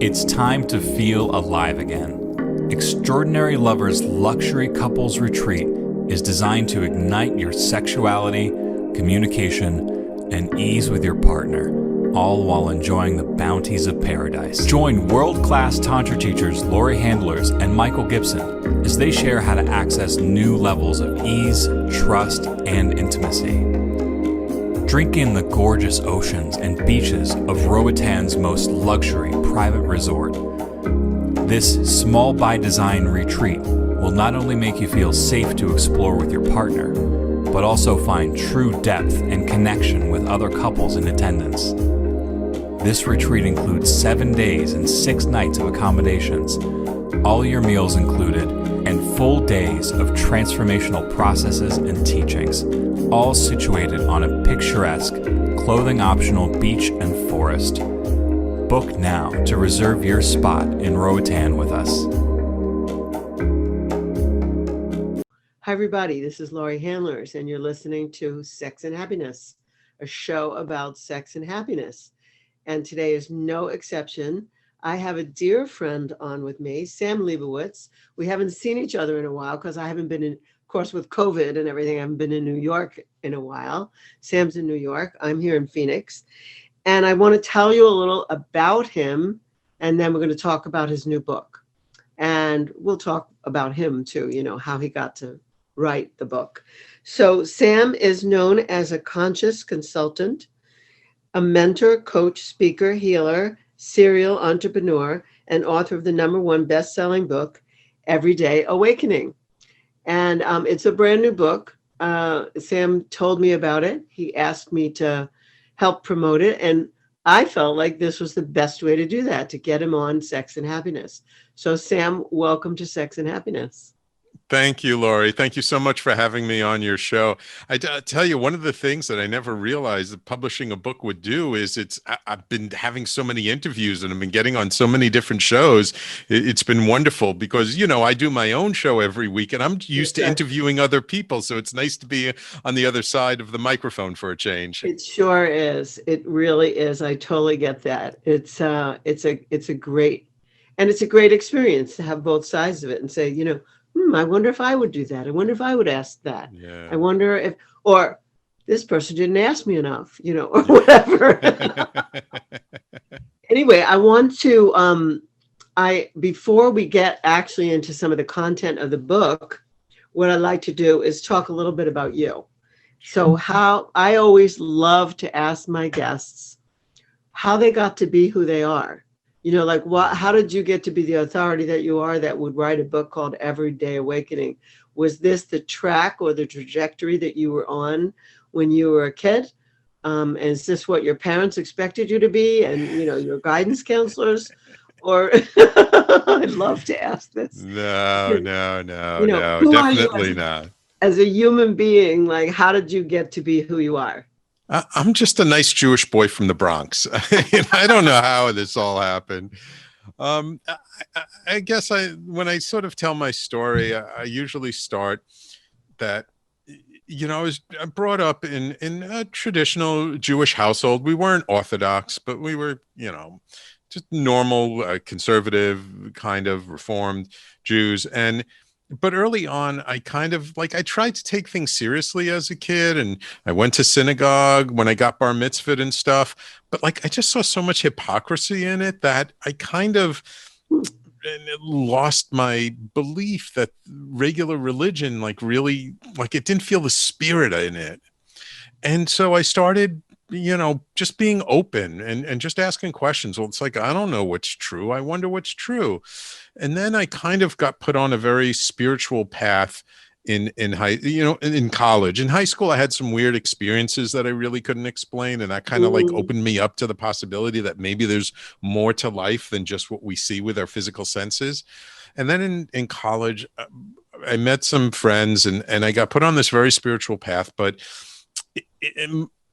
It's time to feel alive again. Extraordinary Lovers Luxury Couples Retreat is designed to ignite your sexuality, communication, and ease with your partner, all while enjoying the bounties of paradise. Join world-class Tantra teachers Laurie Handlers and Michael Gibson as they share how to access new levels of ease, trust, and intimacy. Drink in the gorgeous oceans and beaches of Roatan's most luxury private resort. This small by design retreat will not only make you feel safe to explore with your partner, but also find true depth and connection with other couples in attendance. This retreat includes 7 days and 6 nights of accommodations, all your meals included, and full days of transformational processes and teachings, all situated on a picturesque, clothing-optional beach and forest. Book now to reserve your spot in Roatan with us. Hi, everybody. This is Laurie Handlers, and you're listening to Sex and Happiness, a show about sex and happiness. And today is no exception. I have a dear friend on with me, Sam Liebowitz. We haven't seen each other in a while because I haven't been in, of course, with COVID and everything, I haven't been in New York in a while. Sam's in New York. I'm here in Phoenix. And I want to tell you a little about him, and then we're going to talk about his new book. And we'll talk about him too, you know, how he got to write the book. So Sam is known as a conscious consultant, a mentor, coach, speaker, healer, serial entrepreneur, and author of the #1 best-selling book, Everyday Awakening. And it's a brand new book. Sam told me about it. He asked me to help promote it. And I felt like this was the best way to do that, to get him on Sex and Happiness. So Sam, welcome to Sex and Happiness. Thank you, Laurie. Thank you so much for having me on your show. I tell you, one of the things that I never realized that publishing a book would do is I've been having so many interviews and I've been getting on so many different shows. It's been wonderful because, you know, I do my own show every week and I'm used to interviewing other people. So it's nice to be on the other side of the microphone for a change. It sure is. It really is. I totally get that. It's a great experience to have both sides of it and say, you know, I wonder if I would do that. I wonder if I would ask that. Yeah. I wonder if, or this person didn't ask me enough, you know, or whatever. Anyway, I want to, before we get actually into some of the content of the book, what I'd like to do is talk a little bit about you. So how I always love to ask my guests how they got to be who they are. You know, like how did you get to be the authority that you are that would write a book called Everyday Awakening? Was this the track or the trajectory that you were on when you were a kid? And is this what your parents expected you to be and, you know, your guidance counselors? Or I'd love to ask this. No, you know, definitely not. As a human being, like, how did you get to be who you are? I'm just a nice Jewish boy from the Bronx. I don't know how this all happened. I guess when I sort of tell my story, I usually start that, you know, I was brought up in a traditional Jewish household. We weren't Orthodox, but we were, you know, just normal, conservative, kind of reformed Jews. But early on, I tried to take things seriously as a kid, and I went to synagogue when I got bar mitzvahed and stuff. But like, I just saw so much hypocrisy in it that I kind of lost my belief that regular religion, like, really, like, it didn't feel the spirit in it. And so I started, you know, just being open and just asking questions. Well, it's like, I don't know what's true. I wonder what's true. And then I kind of got put on a very spiritual path in college. In high school, I had some weird experiences that I really couldn't explain. And that kind of like opened me up to the possibility that maybe there's more to life than just what we see with our physical senses. And then in college, I met some friends and I got put on this very spiritual path, but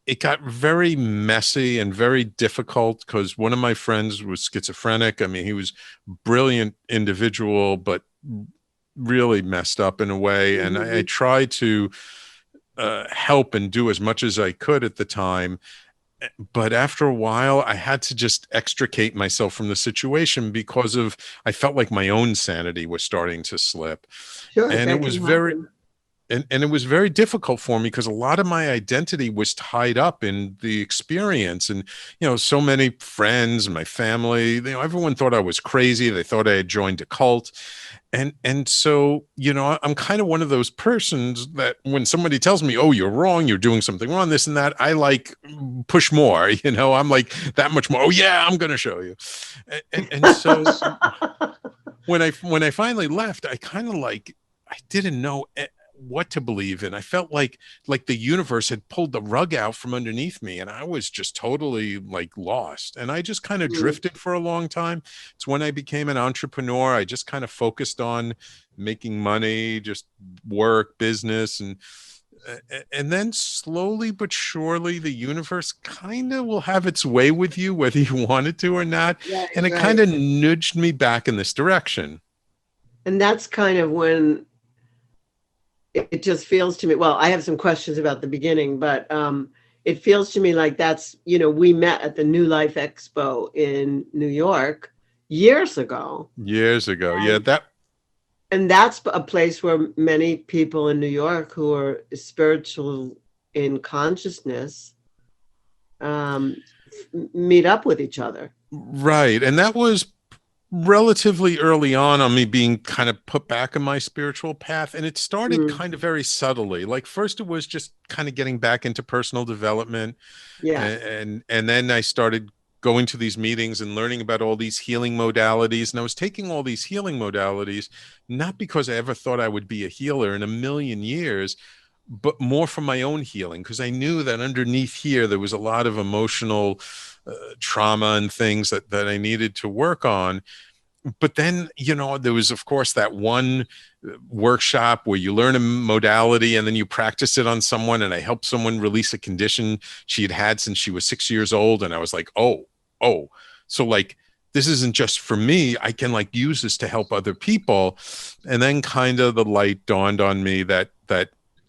it got very messy and very difficult because one of my friends was schizophrenic. I mean, he was a brilliant individual, but really messed up in a way. And I tried to help and do as much as I could at the time. But after a while, I had to just extricate myself from the situation because I felt like my own sanity was starting to slip. Sure, And it that was can very, happen. and it was very difficult for me because a lot of my identity was tied up in the experience. And so many friends and my family, everyone thought I was crazy. They thought I had joined a cult. And so I'm kind of one of those persons that when somebody tells me, oh, you're wrong, you're doing something wrong, this and that, I like push more. I'm like that much more. Oh yeah, I'm going to show you. And so when I finally left, I kind of like I didn't know what to believe in. I felt like the universe had pulled the rug out from underneath me, and I was just totally like lost. And I just kind of Mm. drifted for a long time. It's when I became an entrepreneur. I just kind of focused on making money, just work, business, and then slowly but surely the universe kind of will have its way with you whether you want it to or not, Right, and it kind right. of nudged me back in this direction. And that's kind of when it just feels to me, well, I have some questions about the beginning, but it feels to me like that's, we met at the New Life Expo in New York years ago. Years ago, yeah, And, and that's a place where many people in New York who are spiritual in consciousness um, meet up with each other. right, and that was relatively early on me being kind of put back in my spiritual path, and it started Mm, kind of very subtly. Like first it was just kind of getting back into personal development, yes. and then I started going to these meetings and learning about all these healing modalities. And I was taking all these healing modalities not because I ever thought I would be a healer in a million years, but more for my own healing, because I knew that underneath here there was a lot of emotional trauma and things that I needed to work on. But then, there was, of course, that one workshop where you learn a modality and then you practice it on someone. And I helped someone release a condition she had had since she was 6 years old. And I was like, oh, so like, this isn't just for me. I can like use this to help other people. And then kind of the light dawned on me that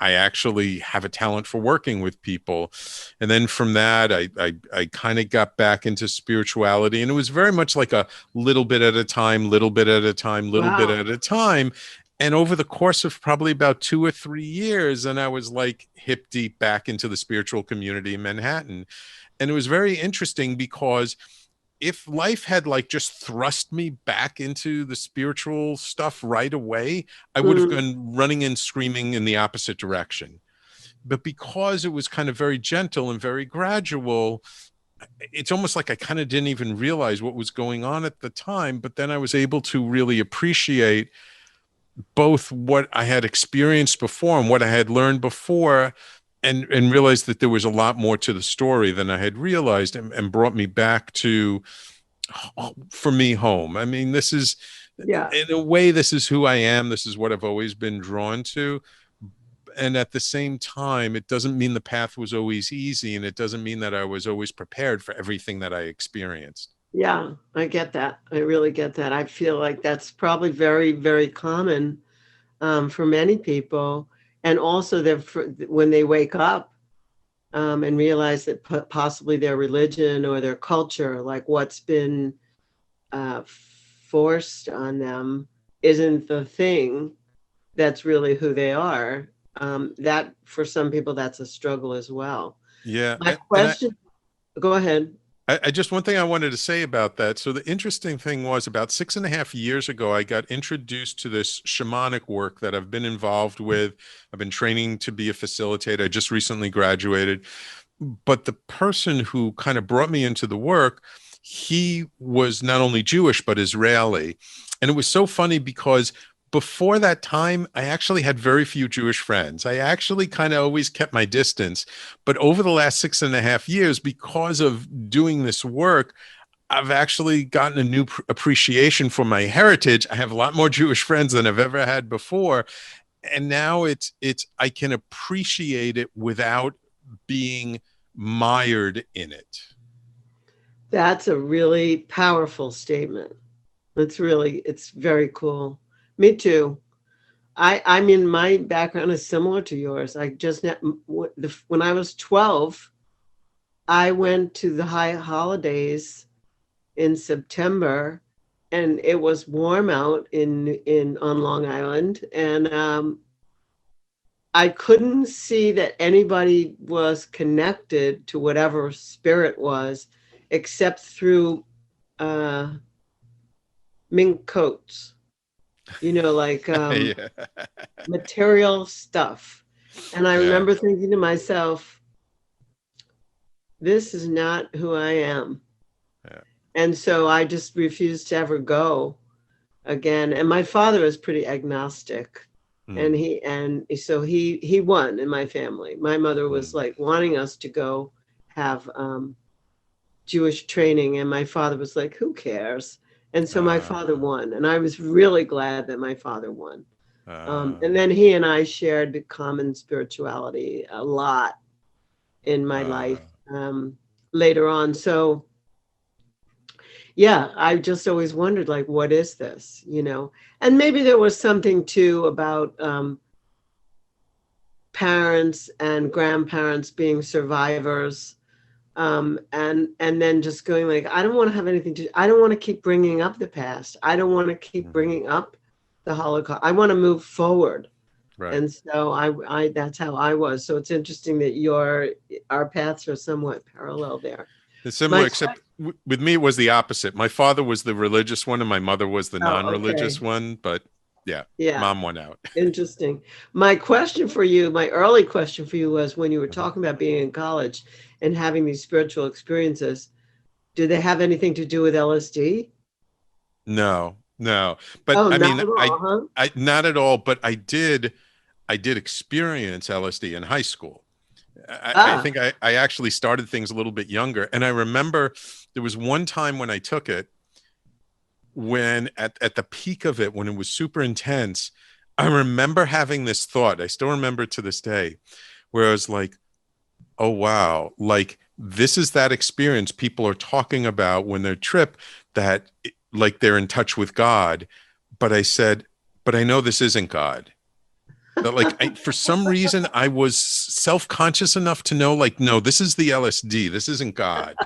I actually have a talent for working with people. And then from that, I kind of got back into spirituality, and it was very much like a little bit at a time, little bit at a time, little bit Wow. at a time. And over the course of probably about 2 or 3 years, and I was like hip deep back into the spiritual community in Manhattan. And it was very interesting because if life had like just thrust me back into the spiritual stuff right away, I would have Mm, gone running and screaming in the opposite direction. But because it was kind of very gentle and very gradual, it's almost like I kind of didn't even realize what was going on at the time. But then I was able to really appreciate both what I had experienced before and what I had learned before, and realized that there was a lot more to the story than I had realized, and brought me back to, for me, home. I mean, this is, yeah. in a way, this is who I am. This is what I've always been drawn to. And at the same time, it doesn't mean the path was always easy, and it doesn't mean that I was always prepared for everything that I experienced. Yeah, I get that. I really get that. I feel like that's probably very, very common for many people. And also, when they wake up and realize that possibly their religion or their culture, like what's been uh, forced on them, isn't the thing that's really who they are. That for some people, that's a struggle as well. Yeah, My and question, go ahead. I just, one thing I wanted to say about that. So the interesting thing was, about 6.5 years ago, I got introduced to this shamanic work that I've been involved with. I've been training to be a facilitator. I just recently graduated. But the person who kind of brought me into the work, he was not only Jewish, but Israeli. And it was so funny because before that time, I actually had very few Jewish friends. I actually kind of always kept my distance. But over the last 6.5 years, because of doing this work, I've actually gotten a new appreciation for my heritage. I have a lot more Jewish friends than I've ever had before. And now it's I can appreciate it without being mired in it. That's a really powerful statement. It's very cool. Me too. I mean, my background is similar to yours. I just when I was 12, I went to the high holidays in September, and it was warm out in on Long Island, and I couldn't see that anybody was connected to whatever spirit was, except through uh, mink coats, like Yeah. material stuff. And I Yeah. remember thinking to myself, this is not who I am. Yeah. And so I just refused to ever go again. And my father is pretty agnostic. And Mm. so he won in my family. My mother was Mm. like wanting us to go have Jewish training, and my father was like, who cares? And so my father Uh, won, and I was really glad that my father won. uh, And then he and I shared the common spirituality a lot in my life uh, later on. So yeah, I just always wondered, like, what is this? And maybe there was something too about parents and grandparents being survivors, and then just going like, I don't want to have anything to. I don't want to keep bringing up the past. I don't want to keep mhm. bringing up the Holocaust. I want to move forward. Right. And so I that's how I was. So it's interesting that our paths are somewhat parallel there. It's My similar, except with me, it was the opposite. My father was the religious one and my mother was the Oh, okay. non-religious one. But yeah, Yeah, mom won out. interesting. My question for you, my early question for you was when you were Mhm. talking about being in college and having these spiritual experiences, do they have anything to do with LSD? No, no. But Oh, I not mean, at all, huh? I not at all, but I did experience LSD in high school. I Ah, think I actually started things a little bit younger. And I remember there was one time when I took it, when at the peak of it, when it was super intense, I remember having this thought. I still remember to this day, where I was like, oh wow, like this is that experience people are talking about when they're trip, that like they're in touch with God. But I said, but I know this isn't God. That like for some reason I was self-conscious enough to know, like, no, this is the LSD, this isn't God.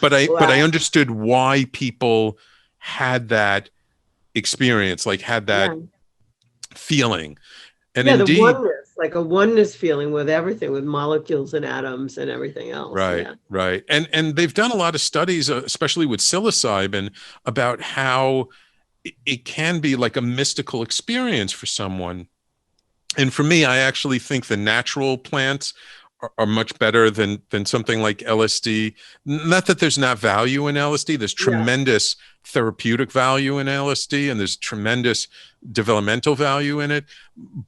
But I wow. understood why people had that experience, like had that Yeah. feeling. And Yeah, the indeed, oneness, like a oneness feeling with everything, with molecules and atoms and everything else. right, Yeah. right. And they've done a lot of studies, especially with psilocybin, about how it can be like a mystical experience for someone. And for me, I actually think the natural plants are much better than something like LSD. Not that there's not value in LSD. There's Yeah. tremendous therapeutic value in LSD, and there's tremendous developmental value in it.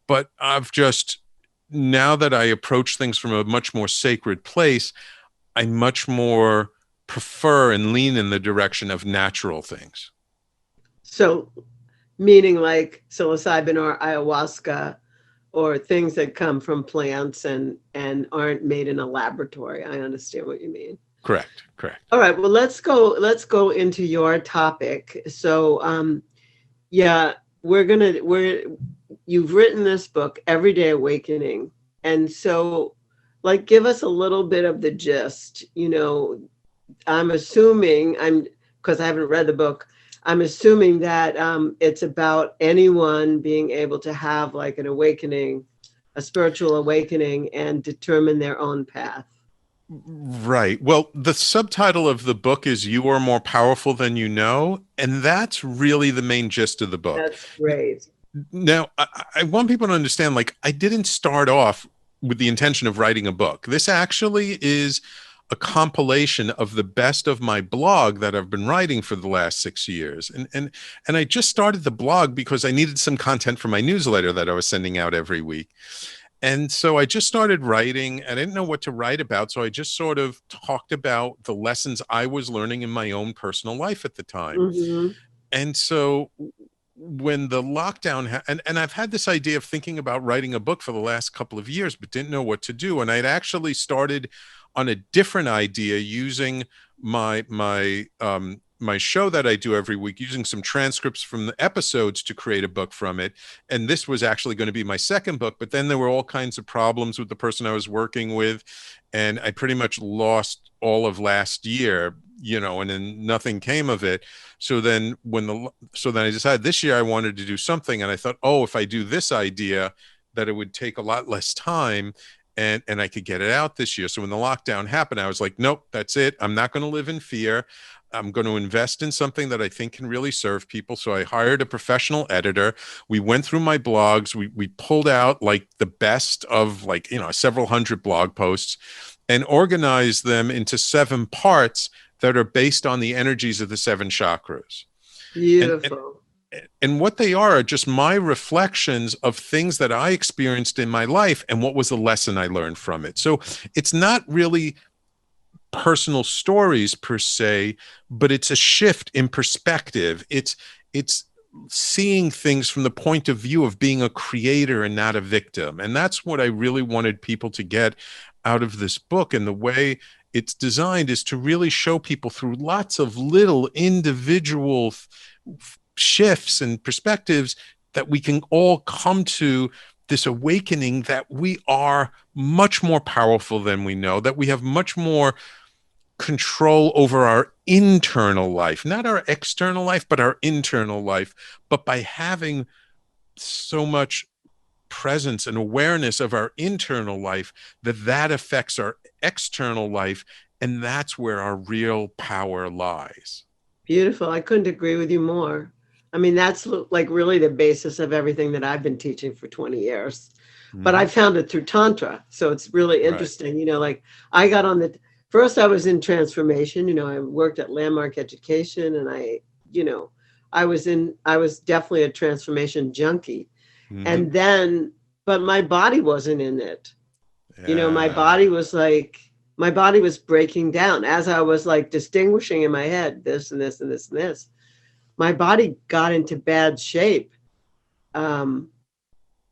But I've just, now that I approach things from a much more sacred place, I much more prefer and lean in the direction of natural things. So, meaning like psilocybin or ayahuasca or things that come from plants and aren't made in a laboratory. I understand what you mean. Correct, correct. All right, well, let's go into your topic. So, yeah, we're you've written this book, Everyday Awakening. And so, like, give us a little bit of the gist. I'm assuming, because I haven't read the book, I'm assuming that it's about anyone being able to have like an awakening, a spiritual awakening, and determine their own path. Right. Well, the subtitle of the book is You Are More Powerful Than You Know. And that's really the main gist of the book. That's great. Now, I want people to understand, like, I didn't start off with the intention of writing a book. This actually is a compilation of the best of my blog that I've been writing for the last 6 years. And I just started the blog because I needed some content for my newsletter that I was sending out every week. And so I just started writing. I didn't know what to write about. So I just sort of talked about the lessons I was learning in my own personal life at the time. Hmm. And so when the lockdown, and I've had this idea of thinking about writing a book for the last couple of years, but didn't know what to do. And I'd actually started on a different idea using my my show that I do every week, using some transcripts from the episodes to create a book from it. And this was actually going to be my second book, but then there were all kinds of problems with the person I was working with, and I pretty much lost all of last year, and then nothing came of it. So then I decided this year I wanted to do something, and I thought, oh, if I do this idea, that it would take a lot less time, and I could get it out this year. So when the lockdown happened, I was like, nope, that's it. I'm not going to live in fear. I'm going to invest in something that I think can really serve people. So I hired a professional editor. We went through my blogs. We pulled out like the best of several hundred blog posts and organized them into 7 parts that are based on the energies of the 7 chakras. Beautiful. And what they are just my reflections of things that I experienced in my life and what was the lesson I learned from it. So it's not really personal stories per se, but it's a shift in perspective. It's seeing things from the point of view of being a creator and not a victim. And that's what I really wanted people to get out of this book. And the way it's designed is to really show people through lots of little individual shifts and perspectives that we can all come to this awakening that we are much more powerful than we know, that we have much more control over our internal life, not our external life, but our internal life. But by having so much presence and awareness of our internal life, that affects our external life. And that's where our real power lies. Beautiful. I couldn't agree with you more. I mean, that's like really the basis of everything that I've been teaching for 20 years. But I found it through Tantra. So it's really interesting. Right. Like I got on first I was in transformation, I worked at Landmark Education, and I was definitely a transformation junkie. Mm-hmm. And then, but my body wasn't in it. Yeah. My body was breaking down as I was like distinguishing in my head, this and this and this and this. My body got into bad shape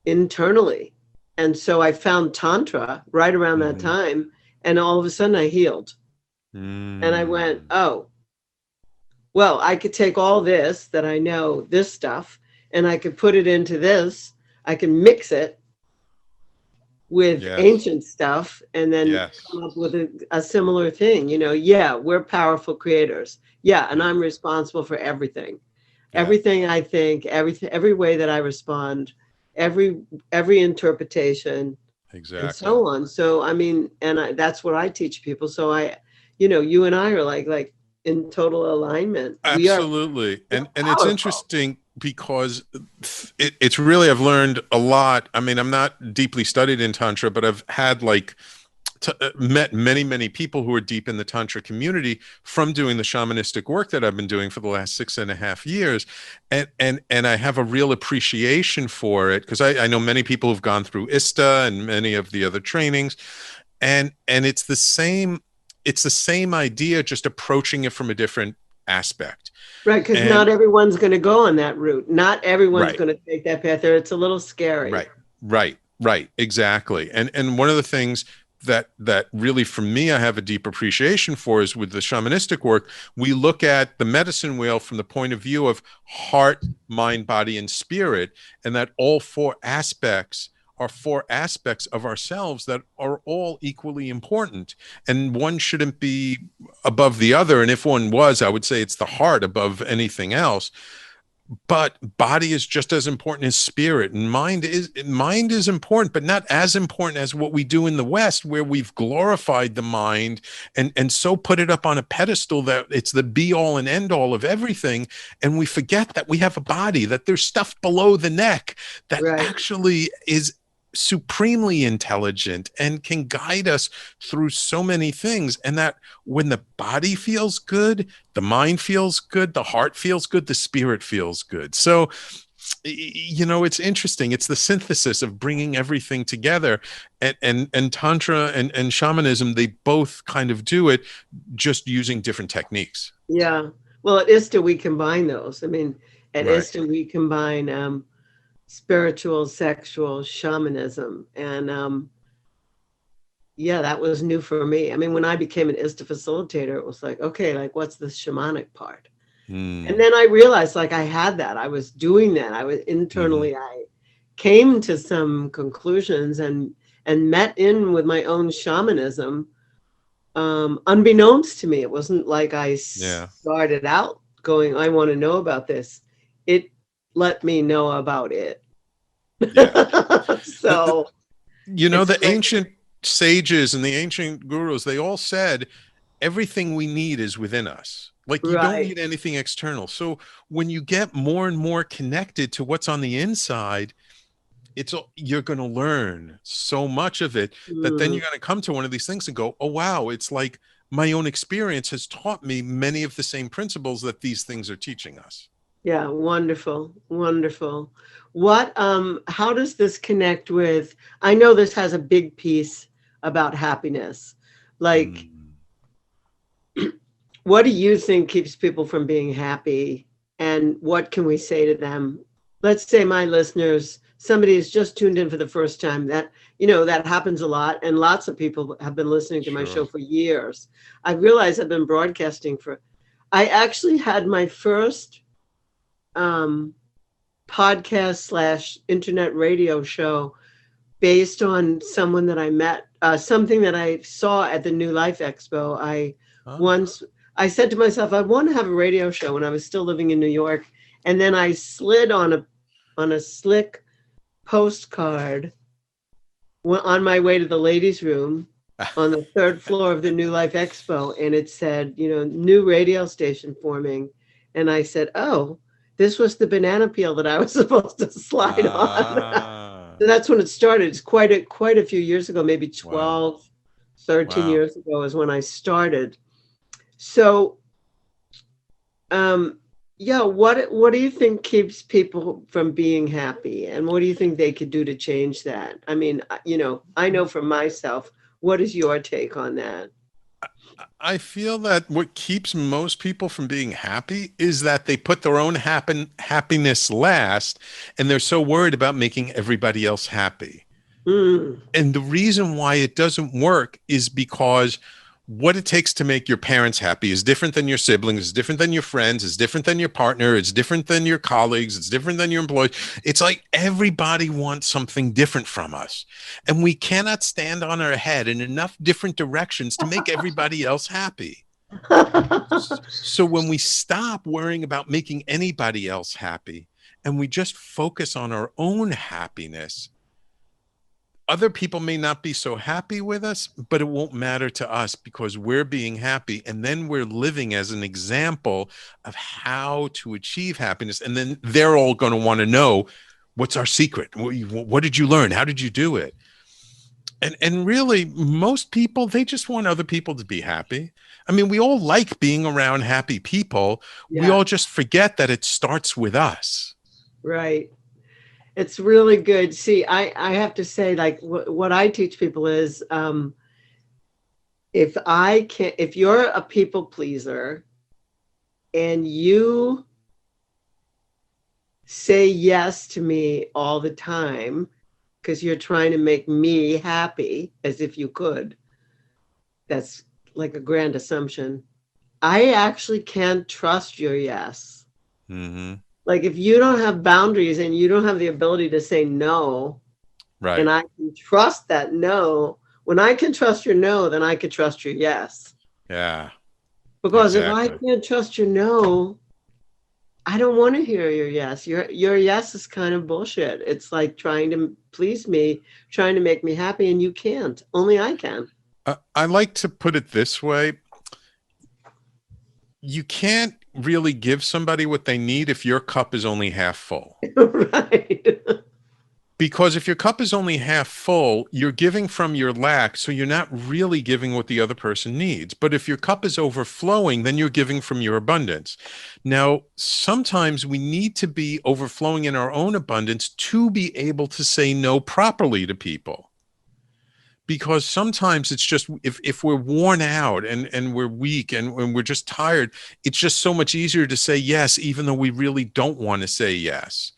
internally. And so I found Tantra right around that time. And all of a sudden I healed. And I went, oh, well, I could take all this that I know, this stuff, and I could put it into this. I can mix it with ancient stuff and then come up with a similar thing. We're powerful creators. Yeah. And I'm responsible for everything. Everything I think, every way that I respond, every interpretation. Exactly. And so on. So, I mean, that's what I teach people. So you and I are like in total alignment. Absolutely. And it's interesting because it's really, I've learned a lot. I mean, I'm not deeply studied in Tantra, but I've had met many people who are deep in the Tantra community from doing the shamanistic work that I've been doing for the last 6.5 years. And I have a real appreciation for it because I know many people who've gone through ISTA and many of the other trainings. And it's the same idea, just approaching it from a different aspect. Right, because not everyone's going to go on that route. Not everyone's going to take that path there. It's a little scary. Right. Exactly. And one of the things that really, for me, I have a deep appreciation for is with the shamanistic work, we look at the medicine wheel from the point of view of heart, mind, body, and spirit, and that all 4 aspects are 4 aspects of ourselves that are all equally important. And one shouldn't be above the other. And if one was, I would say it's the heart above anything else. But body is just as important as spirit, and mind is important, but not as important as what we do in the West, where we've glorified the mind and so put it up on a pedestal that it's the be all and end all of everything. And we forget that we have a body, that there's stuff below the neck that actually is supremely intelligent and can guide us through so many things. And that when the body feels good, the mind feels good, the heart feels good, the spirit feels good. So, it's interesting. It's the synthesis of bringing everything together, and Tantra and shamanism, they both kind of do it, just using different techniques. Yeah. Well, at ISTA, we combine those. I mean, at ISTA, we combine spiritual, sexual, shamanism. And that was new for me. I mean, when I became an ISTA facilitator, it was like, okay, like what's the shamanic part? And then I realized like I had that. I was doing that. I was internally, I came to some conclusions and met in with my own shamanism, unbeknownst to me. It wasn't like I started out going, I want to know about this. It let me know about it. Yeah. So, the ancient sages and the ancient gurus, they all said everything we need is within us. Like you don't need anything external. So when you get more and more connected to what's on the inside, you're going to learn so much of it that then you're going to come to one of these things and go, oh, wow, it's like my own experience has taught me many of the same principles that these things are teaching us. Yeah, wonderful, wonderful. What, how does this connect with, I know this has a big piece about happiness. Like, what do you think keeps people from being happy? And what can we say to them? Let's say my listeners, somebody has just tuned in for the first time. That, that happens a lot. And lots of people have been listening to my show for years. I realize I've been broadcasting I actually had my first podcast / internet radio show based on someone that I met, something that I saw at the New Life Expo. I said to myself, I want to have a radio show when I was still living in New York. And then I slid on a slick postcard on my way to the ladies' room on the 3rd floor of the New Life Expo. And it said, new radio station forming. And I said, oh, this was the banana peel that I was supposed to slide on. So that's when it started. It's quite a few years ago, maybe 12, 13 years ago is when I started. So, what do you think keeps people from being happy? And what do you think they could do to change that? I mean, I know for myself, what is your take on that? I feel that what keeps most people from being happy is that they put their own happiness last, and they're so worried about making everybody else happy. And the reason why it doesn't work is because what it takes to make your parents happy is different than your siblings, is different than your friends, is different than your partner, it's different than your colleagues, it's different than your employees. It's like everybody wants something different from us. And we cannot stand on our head in enough different directions to make everybody else happy. So when we stop worrying about making anybody else happy and we just focus on our own happiness, other people may not be so happy with us, but it won't matter to us because we're being happy. And then we're living as an example of how to achieve happiness. And then they're all going to want to know, what's our secret? What did you learn? How did you do it? And really, most people, they just want other people to be happy. I mean, we all like being around happy people. Yeah. We all just forget that it starts with us. Right. It's really good. See, I have to say, like, what I teach people is, if you're a people pleaser and you say yes to me all the time because you're trying to make me happy as if you could, that's like a grand assumption. I actually can't trust your yes. Mm-hmm. Like if you don't have boundaries and you don't have the ability to say no, right? And I can trust that no. When I can trust your no, then I can trust your yes. Yeah. Because if I can't trust your no, I don't want to hear your yes. Your yes is kind of bullshit. It's like trying to please me, trying to make me happy, and you can't. Only I can. I like to put it this way. You can't really give somebody what they need if your cup is only half full. Right. Because if your cup is only half full, you're giving from your lack, so you're not really giving what the other person needs. But if your cup is overflowing, then you're giving from your abundance. Now, sometimes we need to be overflowing in our own abundance to be able to say no properly to people. Because sometimes it's just, if we're worn out and we're weak and we're just tired, it's just so much easier to say yes, even though we really don't want to say yes.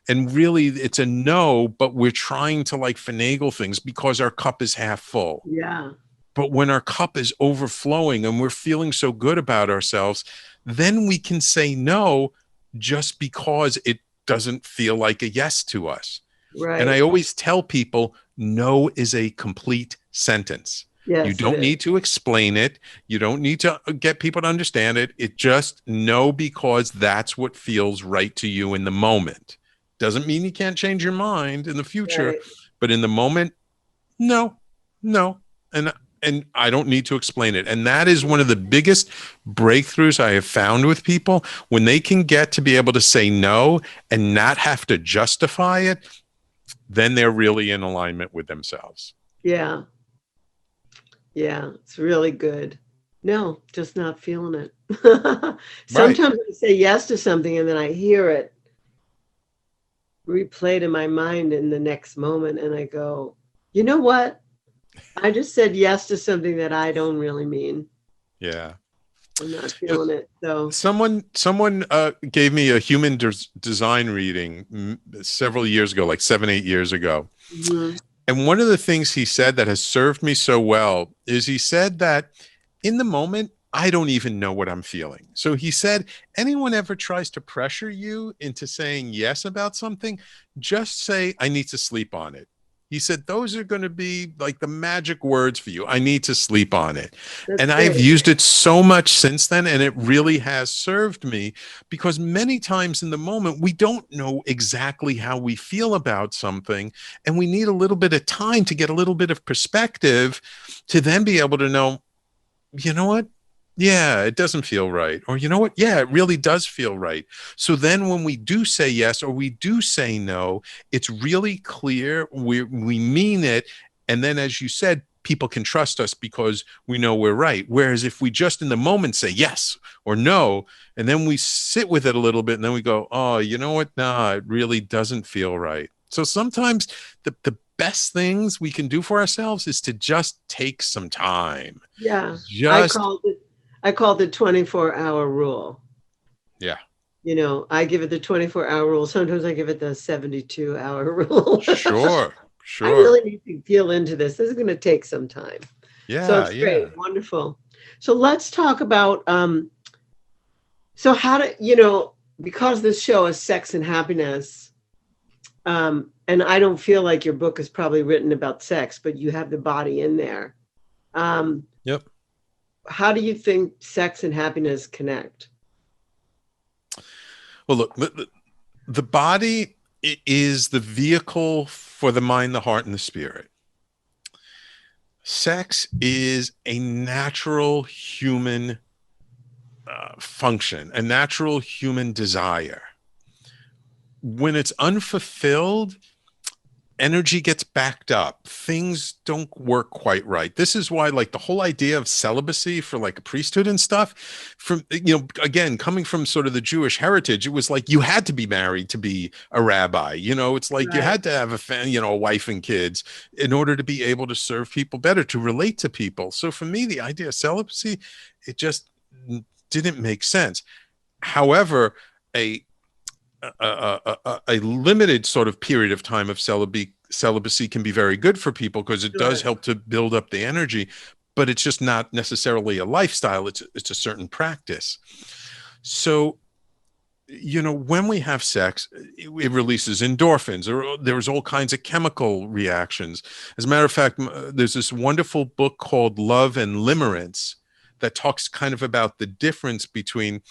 And really it's a no, but we're trying to like finagle things because our cup is half full. Yeah. But when our cup is overflowing and we're feeling so good about ourselves, then we can say no just because it doesn't feel like a yes to us. And I Right. always tell people, no is a complete sentence. You Yes, it don't is. need to explain it. You don't need to get people to understand it. It just no, because that's what feels right to you in the moment. Doesn't mean you can't change your mind in the future, Right. but in the moment, no, no. And I don't need to explain it. And that is one of the biggest breakthroughs I have found with people, when they can get to be able to say no and not have to justify it, then they're really in alignment with themselves. Yeah. Yeah. It's really good. No, just not feeling it. Right. Sometimes I say yes to something and then I hear it replayed in my mind in the next moment. And I go, you know what? I just said yes to something that I don't really mean. Yeah. I'm not Uh, feeling it. So, Someone gave me a human design reading several years ago, like 7, 8 years ago. mhm, And one of the things he said that has served me so well is he said that in the moment, I don't even know what I'm feeling. So he said, anyone ever tries to pressure you into saying yes about something, just say, I need to sleep on it. He said, those are going to be like the magic words for you. I need to sleep on it. that's And I've great. used it so much since then, and it really has served me, because many times in the moment, we don't know exactly how we feel about something. And we need a little bit of time to get a little bit of perspective to then be able to know, you know what? Yeah, it doesn't feel right. Or you know what? Yeah, it really does feel right. So then when we do say yes or we do say no, it's really clear we mean it. And then, as you said, people can trust us because we know we're right. Whereas if we just in the moment say yes or no, and then we sit with it a little bit and then we go, oh, you know what? Nah, it really doesn't feel right. So sometimes the best things we can do for ourselves is to just take some time. Yeah. I Just, called it, I called it 24-hour rule. yeah, I give it the 24-hour rule. Sometimes I give it the 72-hour rule. sure, I sure. really need to feel into this. This is going to take some time. So Yeah, it's great. yeah. Wonderful. So let's talk about so how to, because this show is sex and happiness, and I don't feel like your book is probably written about sex, but you have the body in there. Um, Yep. how do you think sex and happiness connect? Well, look, the body is the vehicle for the mind, the heart, and the spirit. Sex is a natural human function, a natural human desire. When it's unfulfilled, energy gets backed up. Things don't work quite right. This is why, like, the whole idea of celibacy for like a priesthood and stuff, from, again, coming from sort of the Jewish heritage, it was like you had to be married to be a rabbi. It's like you Right. had to have a wife and kids in order to be able to serve people better, to relate to people. So for me, the idea of celibacy, it just didn't make sense. However, a a limited sort of period of time of celibacy can be very good for people because it does Sure. help to build up the energy, but it's just not necessarily a lifestyle. It's a certain practice. So, when we have sex, it releases endorphins, or there's all kinds of chemical reactions. As a matter of fact, there's this wonderful book called Love and Limerence that talks kind of about the difference between,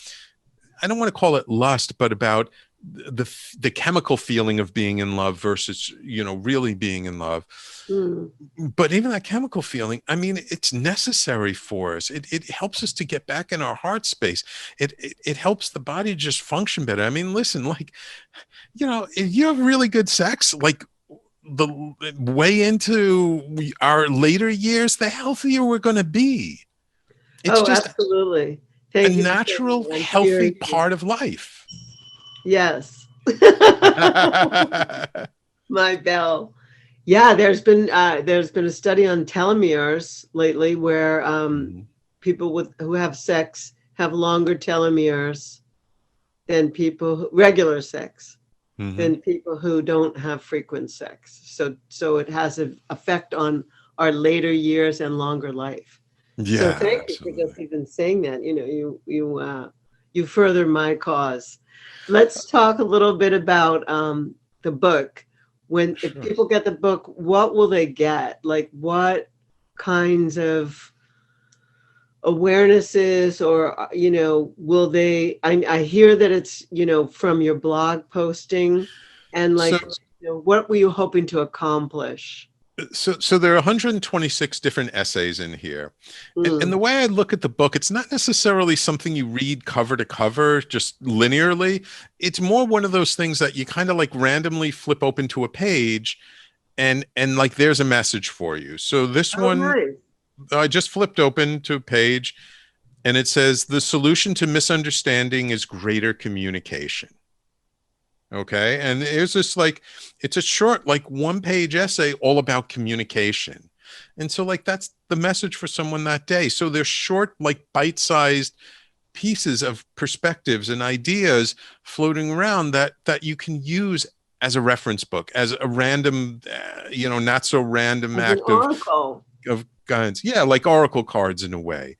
I don't want to call it lust, but about the chemical feeling of being in love versus really being in love. Mm. But even that chemical feeling, I mean, it's necessary for us. It helps us to get back in our heart space. It helps the body just function better. I mean, listen, like, if you have really good sex, like, the way into our later years, the healthier we're going to be. It's Oh, just absolutely. a Thank you for saying natural, that. I'm healthy hearing you. part of life. Yes. My bell. Yeah, there's been a study on telomeres lately where Mhm. people who have sex have longer telomeres than regular sex, Mhm. than people who don't have frequent sex. So it has an effect on our later years and longer life. So Yeah, thank you for just absolutely. even saying that. you further my cause. Let's talk a little bit about the book. If Sure. people get the book, what will they get? Like what kinds of awarenesses, or will they? I hear that it's from your blog posting, and So like what were you hoping to accomplish? so there are 126 different essays in here. And Mm. the way I look at the book, it's not necessarily something you read cover to cover, just linearly. It's more one of those things that you kind of like randomly flip open to a page and like there's a message for you. So this Oh, one, nice. I just flipped open to a page and it says the solution to misunderstanding is greater communication. Okay. And it's just like, it's a short, like 1 page essay all about communication. And so, like, that's the message for someone that day. So they're short, like bite sized pieces of perspectives and ideas floating around that you can use as a reference book, as a random, not so random As an act oracle. of guidance. Yeah, like oracle cards in a way.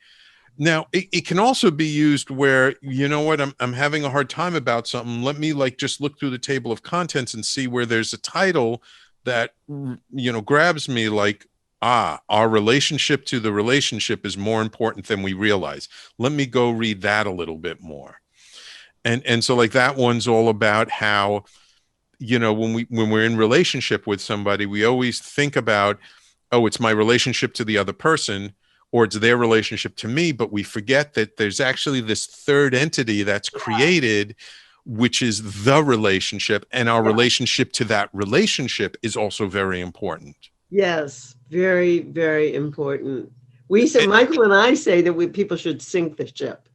Now, it can also be used where, you know what, I'm having a hard time about something. Let me like just look through the table of contents and see where there's a title that, grabs me, like, our relationship to the relationship is more important than we realize. Let me go read that a little bit more. And so like that one's all about how, when we're in relationship with somebody, we always think about, oh, it's my relationship to the other person or it's their relationship to me, but we forget that there's actually this third entity that's created, which is the relationship, and our Yeah. relationship to that relationship is also very important. Yes, very, very important. We say, It, Michael and I say that people should sink the ship.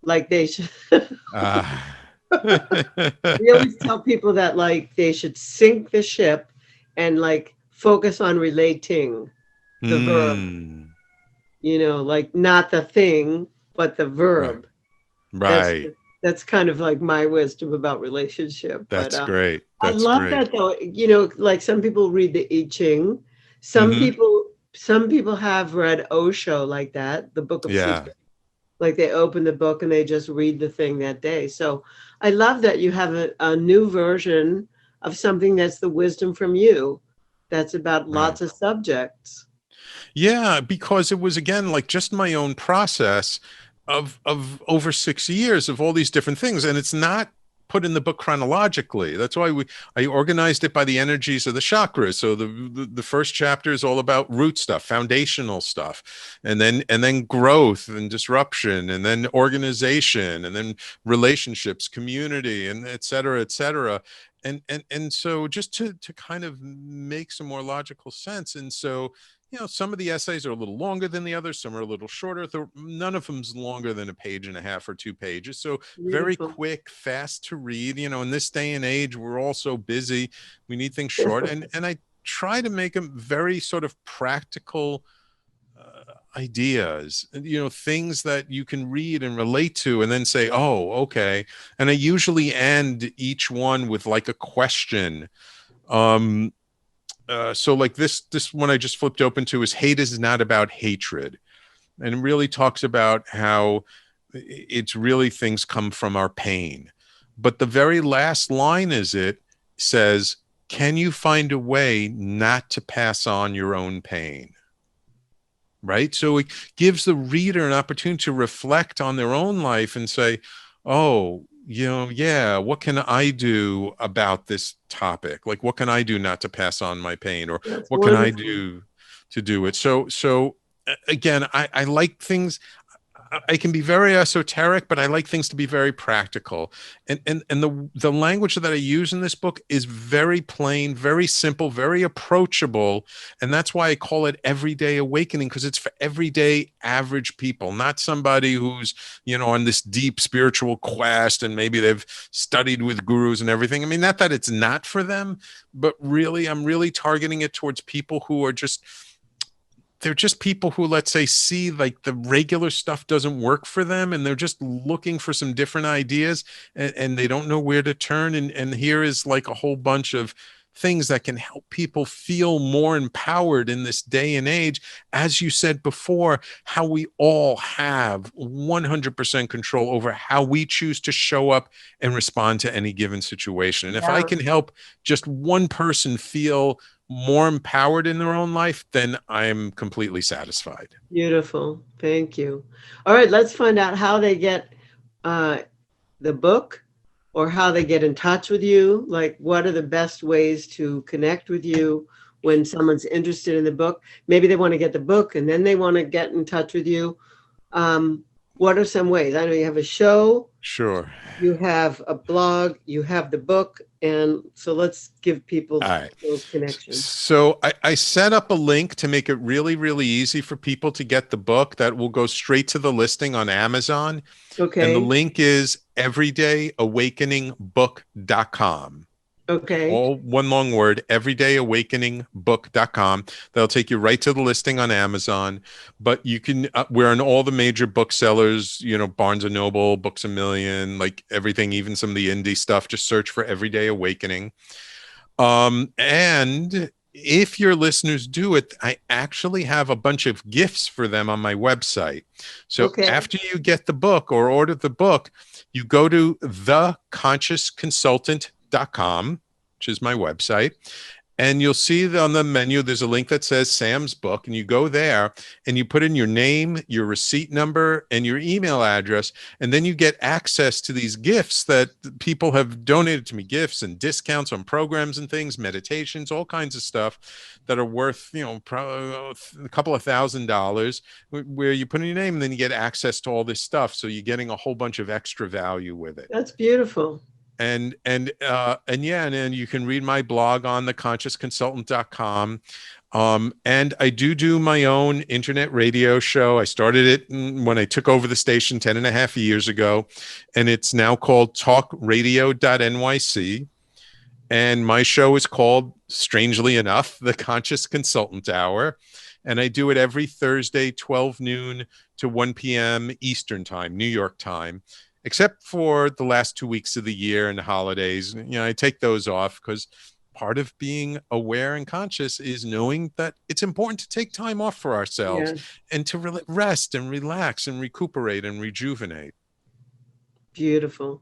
Like they should. uh, We always tell people that like they should sink the ship and like focus on relating the verb, mm, like not the thing, but the right, verb. That's right. that's kind of like my wisdom about relationship. But That's great. I That's love great. that though. Like some people read the I Ching. Some Hmm. people some people have read Osho like that, the Book of Yeah. Secrets. Like they open the book and they just read the thing that day. So I love that you have a new version of something that's the wisdom from you. That's about Right. lots of subjects. Yeah, because it was again like just my own process of over 6 years of all these different things, and it's not put in the book chronologically. That's why I organized it by the energies of the chakras. So the first chapter is all about root stuff, foundational stuff, and then growth and disruption, and then organization, and then relationships, community, and et cetera, et cetera. And so just to kind of make some more logical sense. And so some of the essays are a little longer than the others. Some are a little shorter. None of them's longer than a page and a half or 2 pages. So very Beautiful. quick, fast to read. In this day and age, we're all so busy. We need things short. And I try to make them very sort of practical ideas, things that you can read and relate to and then say, oh, okay. And I usually end each one with like a question. So like this one I just flipped open to is hate is not about hatred, and it really talks about how it's really things come from our pain. But the very last line is it says, can you find a way not to pass on your own pain? Right. So it gives the reader an opportunity to reflect on their own life and say, oh, yeah, what can I do about this topic? Like, what can I do not to pass on my pain? Or That's what can I wonderful. do to do it? So again, I like things. I can be very esoteric, but I like things to be very practical. And the language that I use in this book is very plain, very simple, very approachable. And that's why I call it Everyday Awakening, because it's for everyday average people, not somebody who's, on this deep spiritual quest and maybe they've studied with gurus and everything. I mean, not that it's not for them, but really, I'm really targeting it towards people who are just they're just people who, let's say, see like the regular stuff doesn't work for them and they're just looking for some different ideas and they don't know where to turn. And here is like a whole bunch of things that can help people feel more empowered in this day and age. As you said before, how we all have 100% control over how we choose to show up and respond to any given situation. And if I Yeah. can help just one person feel more empowered in their own life, then I'm completely satisfied. Beautiful. Thank you. All right, let's find out how they get the book, or how they get in touch with you. Like, what are the best ways to connect with you when someone's interested in the book? Maybe they want to get the book and then they want to get in touch with you. What are some ways? I know you have a show. Sure. You have a blog, you have the book, and so let's give people those connections. So I set up a link to make it really, really easy for people to get the book that will go straight to the listing on Amazon. Okay. And the link is everydayawakeningbook.com. Okay. All one long word, everydayawakeningbook.com. That'll take you right to the listing on Amazon. But you can, we're in all the major booksellers, Barnes & Noble, Books A Million, like everything, even some of the indie stuff. Just search for Everyday Awakening. And if your listeners do it, I actually have a bunch of gifts for them on my website. So after you get the book or order the book, you go to theconsciousconsultant.com, which is my website, and you'll see on the menu, there's a link that says Sam's book, and you go there and you put in your name, your receipt number, and your email address, and then you get access to these gifts that people have donated to me, gifts and discounts on programs and things, meditations, all kinds of stuff that are worth, probably a couple of $1,000, where you put in your name and then you get access to all this stuff. So you're getting a whole bunch of extra value with it. That's beautiful. And then you can read my blog on theconsciousconsultant.com. And I do my own internet radio show. I started it when I took over the station 10.5 years ago, and it's now called talkradio.nyc. And my show is called, strangely enough, The Conscious Consultant Hour. And I do it every Thursday, 12 noon to 1 p.m. Eastern time, New York time. Except for the last 2 weeks of the year and the holidays. I take those off because part of being aware and conscious is knowing that it's important to take time off for ourselves and to rest and relax and recuperate and rejuvenate. Beautiful.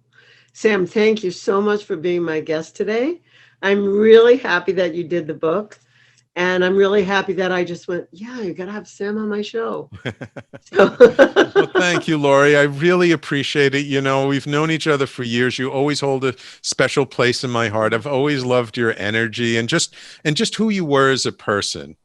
Sam, thank you so much for being my guest today. I'm really happy that you did the book. And I'm really happy that I just went, you got to have Sam on my show. Well, thank you, Laurie. I really appreciate it. We've known each other for years. You always hold a special place in my heart. I've always loved your energy and just who you were as a person.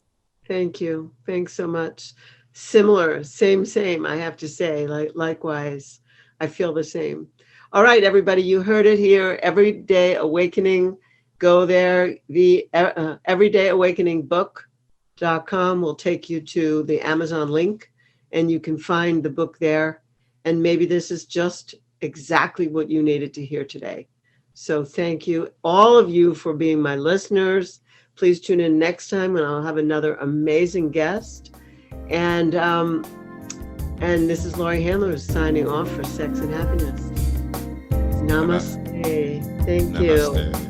Thank you. Thanks so much. Similar, same, I have to say, likewise, I feel the same. All right, everybody, you heard it here. Everyday Awakening. Go there. The everydayawakeningbook.com will take you to the Amazon link, and you can find the book there. And maybe this is just exactly what you needed to hear today. So thank you, all of you, for being my listeners. Please tune in next time when I'll have another amazing guest. And this is Laurie Handlers signing off for Sex and Happiness. Namaste. Thank you. Namaste.